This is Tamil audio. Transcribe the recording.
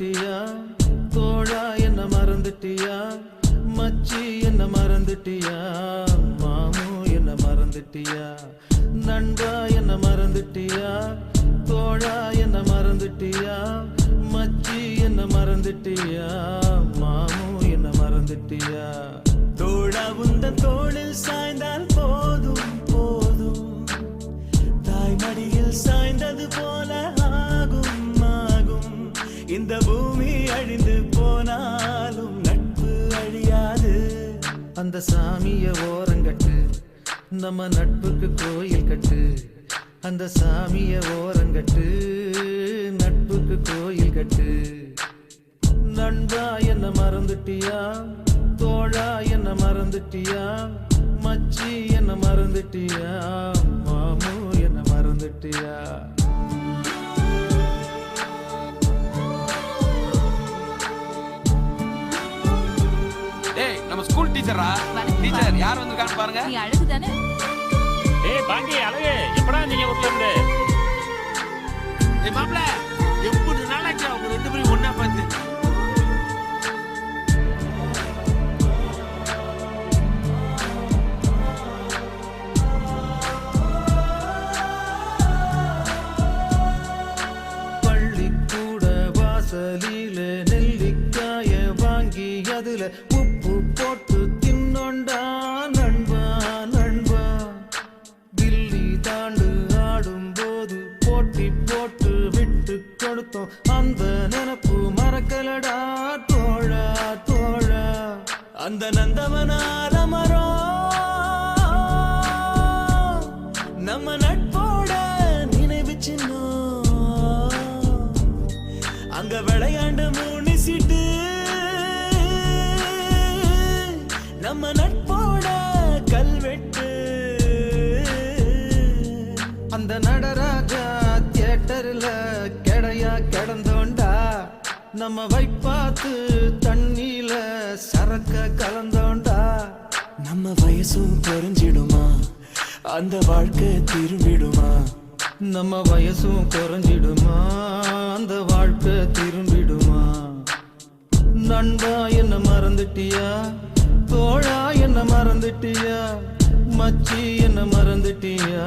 மறந்துட்டியா தோழா என்ன மறந்துட்டியா மச்சி என்ன மறந்துட்டியா மாமு என்ன மறந்துட்டியா நண்பா என்ன மறந்துட்டியா தோழா என்ன மறந்துட்டியா மச்சி என்ன மறந்துட்டியா மாமு என்ன மறந்துட்டியா தோழா உந்தன் தோளில் சாய்ந்தால் போதும் போதும் தாய்மடியில் சாய்ந்தது போல ஆகும் ஆகும் இந்த பூமி அழிந்து போனாலும் நட்பு அழியாது அந்த சாமிய ஓரங்கட்டு நம்ம நட்புக்கு கோயில் கட்டு அந்த சாமிய ஓரங்கட்டு நட்புக்கு கோயில் கட்டு நண்பா என்ன மறந்துட்டியா தோழா என்ன மறந்துட்டியா மச்சி என்ன மறந்துட்டியா மாமு என்ன மறந்துட்டியா ஏய் நம்ம ஸ்கூல் டீச்சரா டீச்சர் யார் வந்திருக்கான்னு பாருங்க நீ அழகு தானே ஏய் பாண்டி அழகு எப்படா நீங்க ஊர்ல இருந்து ஏய் மாப்ள எப்படி நாளாச்சு அவங்க ரெண்டு பேரும் ஒண்ணா பார்த்து பள்ளிக்கூட வாசலில நெல்லிக்காய வாங்கி அதுல உப்பு போட்டு தின்னொண்டா நண்பா நண்பா கில்லி தாண்டு ஆடும் போது போட்டி போட்டு விட்டு கொடுத்தோம் அந்த நினப்பு மறக்கலடா தோழா தோழா அந்த நந்தவனால மரம் நம்ம நட்போட நினைவு சின்னம் அங்க விளையாண்டு முனிசிட்டு நம்ம நட்போட கல்வெட்டு அந்த நடராஜா தியேட்டர்ல கெடையா கிடந்தோண்டா நம்ம வைப்பாத்து தண்ணியில சரக்க கலந்தோண்டா நம்ம வயசும் குறைஞ்சிடுமா அந்த வாழ்க்கை திரும்பிடுமா நம்ம வயசும் குறைஞ்சிடுமா அந்த வாழ்க்கை திரும்பிடுமா நண்பா என்ன மறந்துட்டியா தோழா என்ன மறந்துட்டியா மச்சி என்ன மறந்துட்டியா